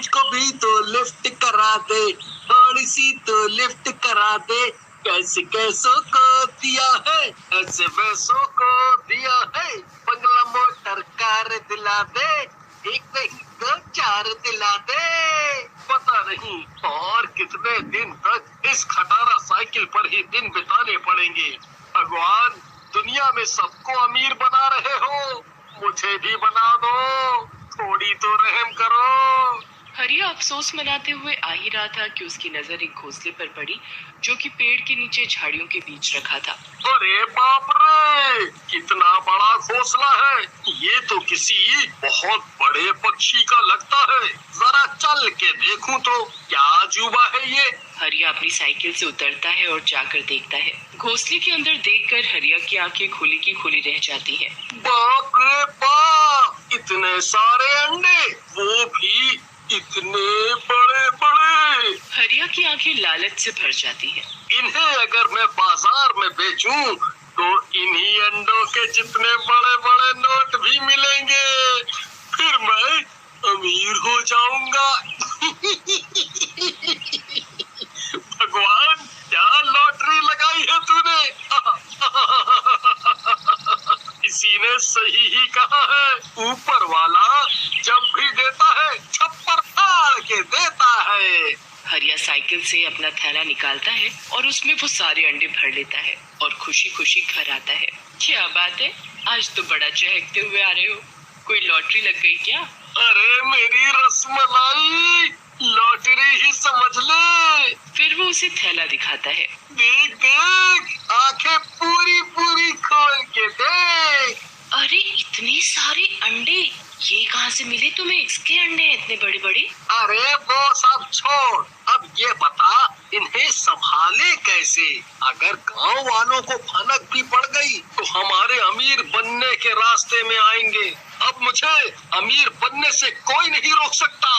मुझको भी तो लिफ्ट करा दे, थोड़ी सी तो लिफ्ट करा दे। कैसे कैसों को दिया है, ऐसे वैसों को दिया है। बंगला मोटर कार दिला दे, एक नहीं दो चार दिला दे। पता नहीं और कितने दिन तक इस खटारा साइकिल पर ही दिन बिताने पड़ेंगे। भगवान, दुनिया में सबको अमीर बना रहे हो, मुझे भी बना दो, थोड़ी तो रहम करो। हरिया अफसोस मनाते हुए आ ही रहा था कि उसकी नजर एक घोंसले पर पड़ी जो कि पेड़ के नीचे झाड़ियों के बीच रखा था। अरे बाप रे, कितना बड़ा घोंसला है। ये तो किसी बहुत बड़े पक्षी का लगता है। जरा चल के देखूं तो क्या अजूबा है ये। हरिया अपनी साइकिल से उतरता है और जाकर देखता है। घोंसले के अंदर देखकर हरिया की आंखें खुली की खुली रह जाती हैं। बाप रे बाप, इतने सारे अंडे, वो भी इतने बड़े बड़े। हरिया की आंखें लालच से भर जाती हैं। इन्हें अगर मैं बाजार में बेचूं तो इन्हीं अंडों के जितने बड़े बड़े नोट भी मिलेंगे। फिर मैं अमीर हो जाऊंगा। भगवान, क्या लॉटरी लगाई है तूने। किसी ने सही ही कहा है, ऊपर वाला जब भी देता है छप्पर फाड़ के देता है। हरिया साइकिल से अपना थैला निकालता है और उसमें वो सारे अंडे भर लेता है और खुशी खुशी घर आता है। क्या बात है, आज तो बड़ा चहकते हुए आ रहे हो। कोई लॉटरी लग गई क्या? अरे मेरी रसमलाई, लॉटरी ही समझ ले। फिर वो उसे थैला दिखाता है। देख देख, आंखें पूरी पूरी खोल के देख। अरे इतने सारे अंडे, ये कहाँ से मिले तुम्हें? इसके अंडे हैं इतने बड़े बड़े? अरे वो सब छोड़, अब ये बता इन्हें संभाले कैसे। अगर गांव वालों को भनक भी पड़ गई तो हमारे अमीर बनने के रास्ते में आएंगे। अब मुझे अमीर बनने से कोई नहीं रोक सकता।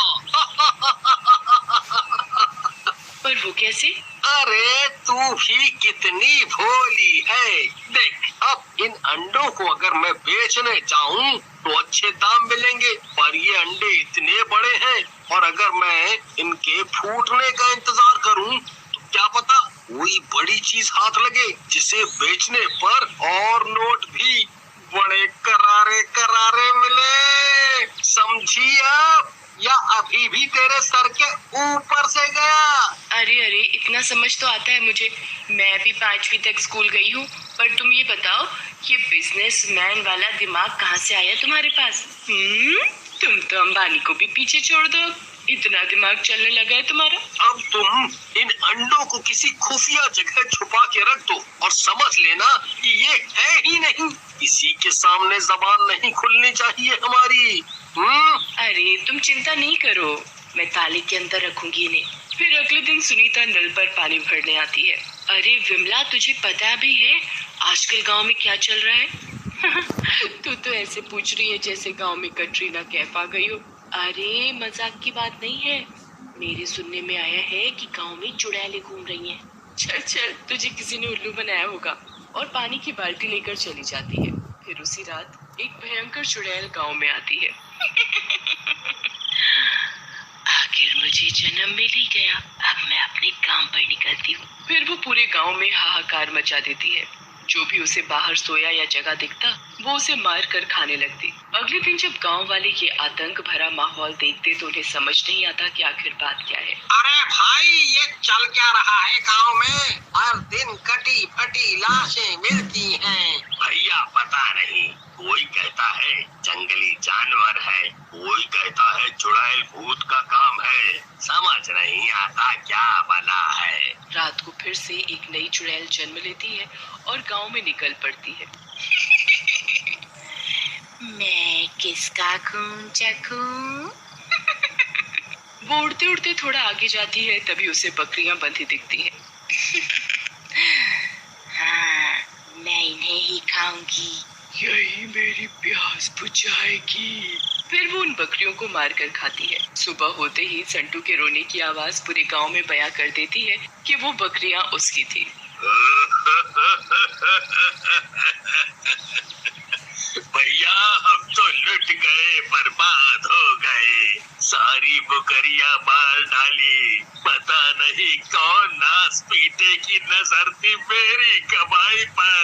पर वो कैसे? अरे तू भी कितनी भोली है। देख, अब इन अंडों को अगर मैं बेचने जाऊं तो अच्छे दाम मिलेंगे, पर ये अंडे इतने बड़े हैं और अगर मैं इनके फूटने का इंतजार करूं तो क्या पता कोई बड़ी चीज हाथ लगे जिसे बेचने पर और नोट भी बड़े करारे करारे मिले। समझी अब, या अभी भी तेरे सर के ऊपर से गया? अरे अरे, इतना समझ तो आता है मुझे, मैं भी 5वीं तक स्कूल गई हूँ। पर तुम ये बताओ, ये बिजनेसमैन वाला दिमाग कहाँ से आया तुम्हारे पास? तुम तो अंबानी को भी पीछे छोड़ दो, इतना दिमाग चलने लगा है तुम्हारा। अब तुम इन अंडों को किसी खुफिया जगह छुपा के रख दो और समझ लेना कि ये है ही नहीं। किसी के सामने जबान नहीं खुलनी चाहिए हमारी। अरे तुम चिंता नहीं करो, मैं ताले के अंदर रखूंगी इन्हें। फिर अगले दिन सुनीता नल पर पानी भरने आती है। अरे विमला, तुझे पता भी है आजकल गांव में क्या चल रहा है? तू तो ऐसे पूछ रही है जैसे गांव में कटरीना कैफ आ गई हो। अरे मजाक की बात नहीं है, मेरे सुनने में आया है कि गांव में चुड़ैलें घूम रही हैं। चल चल, तुझे किसी ने उल्लू बनाया होगा। और पानी की बाल्टी लेकर चली जाती है। फिर उसी रात एक भयंकर चुड़ैल गांव में आती है। आखिर मुझे जन्म मिल ही गया, अब मैं अपने काम पर निकलती हूँ। फिर वो पूरे गांव में हाहाकार मचा देती है। जो भी उसे बाहर सोया या जगह दिखता वो उसे मार कर खाने लगती। अगले दिन जब गांव वाले ये आतंक भरा माहौल देखते तो उन्हें समझ नहीं आता कि आखिर बात क्या है। अरे भाई, ये चल क्या रहा है गांव में? हर दिन कटी फटी लाशें मिलती हैं। भैया पता नहीं, कोई कहता है जंगली जानवर है, कोई कहता है चुड़ैल भूत का काम है। समझ नहीं आता क्या बना है। रात को फिर से एक नई चुड़ैल जन्म लेती है और गांव में निकल पड़ती है। मैं किसका खून चखूं? वो उड़ते उड़ते थोड़ा आगे जाती है, तभी उसे बकरियां बंधी दिखती हैं। हाँ, मैं इन्हें ही खाऊंगी, यही मेरी प्यास बुझाएगी। फिर वो उन बकरियों को मारकर खाती है। सुबह होते ही संटू के रोने की आवाज पूरे गांव में बयां कर देती है कि वो बकरियां उसकी थी। भैया हम तो लुट गए, बर्बाद हो गए। सारी बुकरिया मार डाली। पता नहीं कौन नास पीटे की नजर थी मेरी कमाई पर।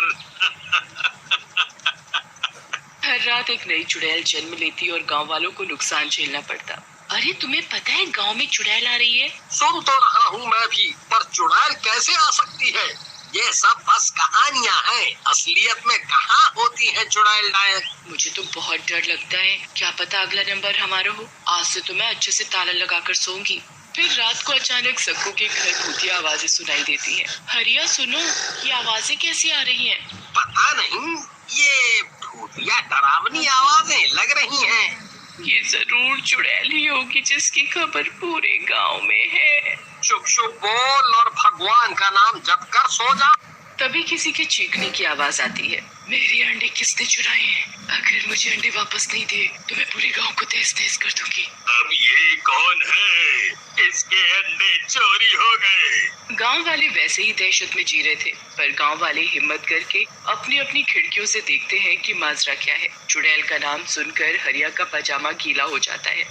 हर रात एक नई चुड़ैल जन्म लेती और गांव वालों को नुकसान झेलना पड़ता। अरे तुम्हें पता है गांव में चुड़ैल आ रही है? सुन तो रहा हूँ मैं भी, पर चुड़ैल कैसे आ सकती है? ये सब बस कहानियाँ हैं, असलियत में कहाँ होती है चुड़ैल नायक? मुझे तो बहुत डर लगता है, क्या पता अगला नंबर हमारा हो। आज से तो मैं अच्छे से ताला लगाकर सोऊंगी। फिर रात को अचानक सक्कू के घर भूतिया आवाजें सुनाई देती हैं। हरिया सुनो, ये आवाजें कैसी आ रही हैं? पता नहीं, ये भूतिया डरावनी आवाजें लग रही हैं। ये जरूर चुड़ैल ही होगी जिसकी खबर पूरे गांव में है। चुप चुप बोल और भगवान का नाम जप कर सो जा। तभी किसी के चीखने की आवाज आती है। मेरे अंडे किसने चुराए हैं? अगर मुझे अंडे वापस नहीं दे तो मैं पूरे गांव को तहस नहस कर दूंगी। अब ये कौन है? इसके अंडे चोरी हो गए। गांव वाले वैसे ही दहशत में जी रहे थे, पर गांव वाले हिम्मत करके अपनी अपनी खिड़कियों से देखते हैं कि माजरा क्या है। चुड़ैल का नाम सुनकर हरिया का पजामा गीला हो जाता है।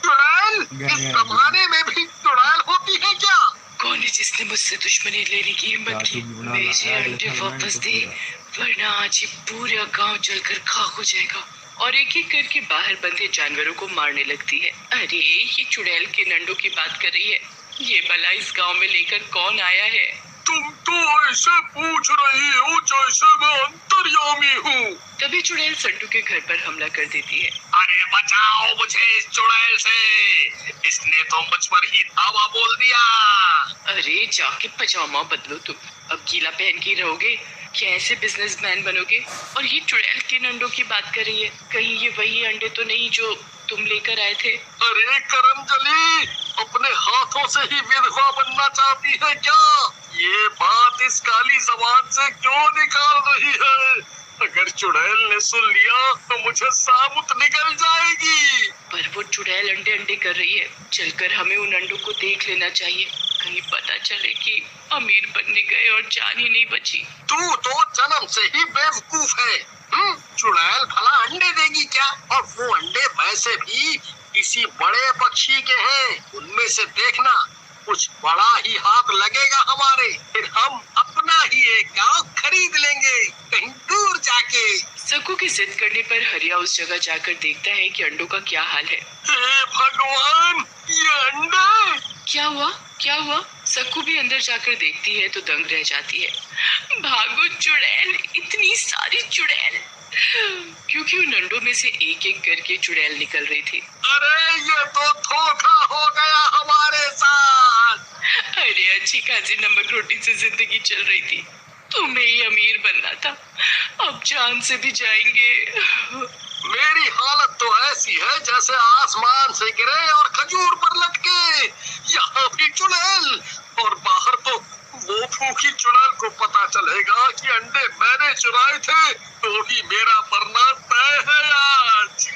चुड़ैल? इस जमाने में भी चुड़ैल होती है क्या? कौन है जिसने मुझसे दुश्मनी लेने की हिम्मत की? मेरे अंडे वापस दे, वरना आज ये पूरा गांव जलकर खाक हो जाएगा। और एक एक करके बाहर बंधे जानवरों को मारने लगती है। अरे ये चुड़ैल के नंडों की बात कर रही है। ये भला इस गांव में लेकर कौन आया है? तुम तो ऐसे पूछ रही हो जैसे मैं अंतर्यामी हूँ। तभी चुड़ैल सट्टू के घर पर हमला कर देती है। अरे बचाओ मुझे इस चुड़ैल से, इसने तो मुझ पर ही धावा बोल दिया। अरे जाके पजामा बदलो तुम, अब गीला पहन के रहोगे? क्या ऐसे बिजनेसमैन बनोगे? और ये चुड़ैल के अंडों की बात कर रही है, कहीं ये वही अंडे तो नहीं जो तुम लेकर आए थे? अरे करमजली, अपने हाथों से ही विधवा बनना चाहती है क्या? ये बात इस काली जबान से क्यों निकाल रही है? अगर चुड़ैल ने सुन लिया तो मुझे सामुत निकल जाएगी। पर वो चुड़ैल अंडे अंडे कर रही है, चलकर हमें उन अंडों को देख लेना चाहिए, कहीं पता चले कि अमीर बनने गए और जान ही नहीं बची। तू तो जन्म से ही बेवकूफ है। चुड़ैल भला अंडे देगी क्या? और वो अंडे वैसे भी किसी बड़े पक्षी के हैं, उनमें से देखना कुछ बड़ा ही हाथ लगेगा हमारे, फिर हम अपना ही एक गांव खरीद लेंगे कहीं दूर जाके। सक्कू की जिद करने पर हरिया उस जगह जाकर देखता है कि अंडों का क्या हाल है। हे भगवान, ये अंडे! क्या हुआ? क्या हुआ? सक्कू भी अंदर जाकर देखती है तो दंग रह जाती है। भागो चुड़ैल, इतनी सारी चुड़ैल! क्योंकि उन अंडों में से एक एक करके चुड़ैल निकल रही थी। अरे ये तो धोखा हो गया हमारे साथ। अरे अच्छी खासी नमक रोटी से जिंदगी चल रही थी, तुम्हें ही अमीर बनना था, अब जान से भी जाएंगे। मेरी हालत तो ऐसी है जैसे आसमान से गिरे और खजूर पर लटके। यहाँ भी चुड़ैल और बाहर तो वो भूखी चुड़ैल को पता चलेगा कि अंडे मैंने चुराए थे तो ही मेरा मरना तय है आज।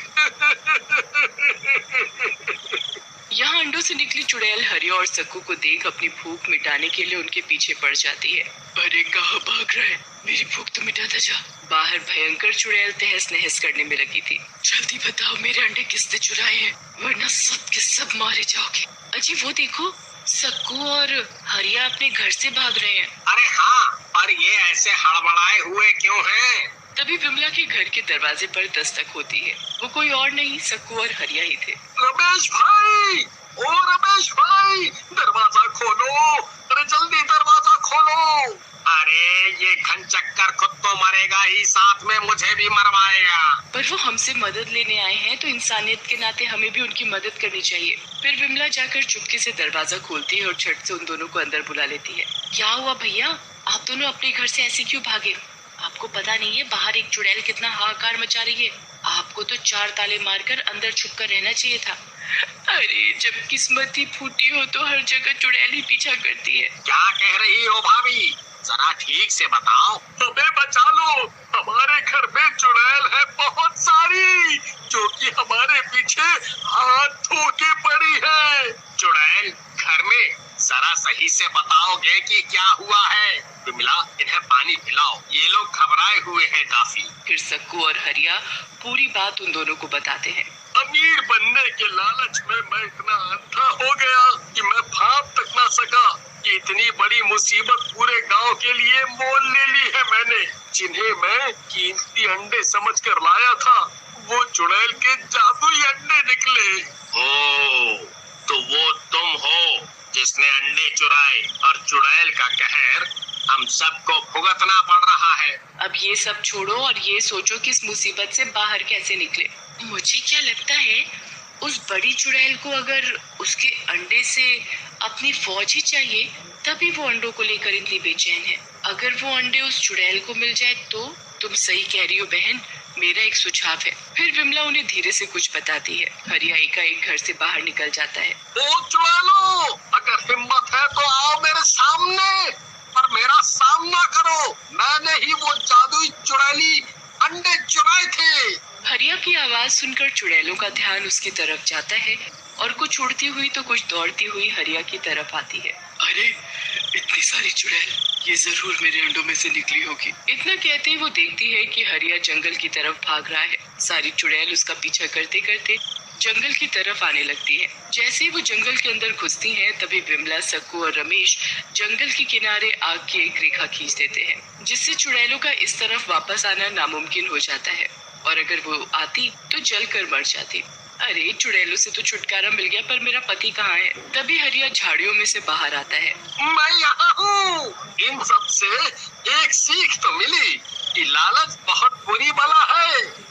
यहाँ अंडों से निकली चुड़ैल हरिया और सक्कू को देख अपनी भूख मिटाने के लिए उनके पीछे पड़ जाती है। अरे कहाँ भाग रहा है? मेरी भूख तो मिटाता जा। बाहर भयंकर चुड़ैल तहस नहस करने में लगी थी। जल्दी बताओ मेरे अंडे किसने चुराए हैं, वरना सब के सब मारे जाओगे। अजी वो देखो, सक्कू और हरिया अपने घर से भाग रहे हैं। अरे हाँ, पर ये ऐसे हड़बड़ाए हुए क्यों हैं? तभी विमला के घर के दरवाजे पर दस्तक होती है। वो कोई और नहीं, सक्कू और हरिया ही थे। रमेश भाई, ओ रमेश भाई, दरवाजा खोलो, अरे जल्दी दरवाजा खोलो। अरे ये घनचक्कर खुद तो मरेगा ही, साथ में मुझे भी मरवाएगा। पर वो हमसे मदद लेने आए हैं तो इंसानियत के नाते हमें भी उनकी मदद करनी चाहिए। फिर विमला जाकर चुपके से दरवाजा खोलती है और झट से उन दोनों को अंदर बुला लेती है। क्या हुआ भैया, आप दोनों अपने घर से ऐसे क्यों भागे? आपको पता नहीं है बाहर एक चुड़ैल कितना हाहाकार मचा रही है? आपको तो 4 ताले मारकर अंदर छुपकर रहना चाहिए था। अरे जब किस्मत ही फूटी हो तो हर जगह चुड़ैल ही पीछा करती है। क्या कह रही हो भाभी, जरा ठीक से बताओ। हमें बचा लो, हमारे घर में चुड़ैल है बहुत सारी, जो कि हमारे पीछे हाथ धो के पड़ी है। चुड़ैल घर में? जरा सही से बताओगे कि क्या हुआ है? विमला, इन्हें पानी पिलाओ, ये लोग घबराए हुए हैं काफी। फिर सक्कू और हरिया पूरी बात उन दोनों को बताते हैं। अमीर बनने लालच में मैं इतना अंधा हो गया कि मैं भाप तक ना सका कि इतनी बड़ी मुसीबत पूरे गांव के लिए मोल ले ली है मैंने। जिन्हें मैं कीमती अंडे समझकर लाया था, वो चुड़ैल के जादुई अंडे निकले। ओ, तो वो तुम हो जिसने अंडे चुराए और चुड़ैल का कहर हम सबको भुगतना पड़ रहा है। अब ये सब छोड़ो और ये सोचो कि इस मुसीबत से बाहर कैसे निकले। मुझे क्या लगता है, उस बड़ी चुड़ैल को अगर उसके अंडे से अपनी फौज ही चाहिए, तभी वो अंडों को लेकर इतनी बेचैन है। अगर वो अंडे उस चुड़ैल को मिल जाए तो। तुम सही कह रही हो बहन, मेरा एक सुझाव है। फिर विमला उन्हें धीरे से कुछ बताती है। हरिया एकाएक घर से बाहर निकल जाता है। ओ चुड़ैलो, अगर हिम्मत है तो आओ मेरे सामने, पर मेरा सामना करो। मैंने ही वो जादुई चुड़ैली अंडे चुराए थे। हरिया की आवाज सुनकर चुड़ैलों का ध्यान उसकी तरफ जाता है और कुछ उड़ती हुई तो कुछ दौड़ती हुई हरिया की तरफ आती है। अरे, इतनी सारी चुड़ैल, ये जरूर मेरे अंडों में से निकली होगी। इतना कहते ही वो देखती है कि हरिया जंगल की तरफ भाग रहा है। सारी चुड़ैल उसका पीछा करते करते जंगल की तरफ आने लगती है। जैसे ही वो जंगल के अंदर घुसती हैं, तभी विमला, सक्कू और रमेश जंगल के किनारे आग की एक रेखा खींच देते हैं, जिससे चुड़ैलों का इस तरफ वापस आना नामुमकिन हो जाता है, और अगर वो आती तो जलकर मर जाती। अरे, चुड़ैलों से तो छुटकारा मिल गया, पर मेरा पति कहाँ है? तभी हरिया झाड़ियों में से बाहर आता है। मैं यहाँ हूँ। इन सब से एक सीख तो मिली कि लालच बहुत बुरी बला है।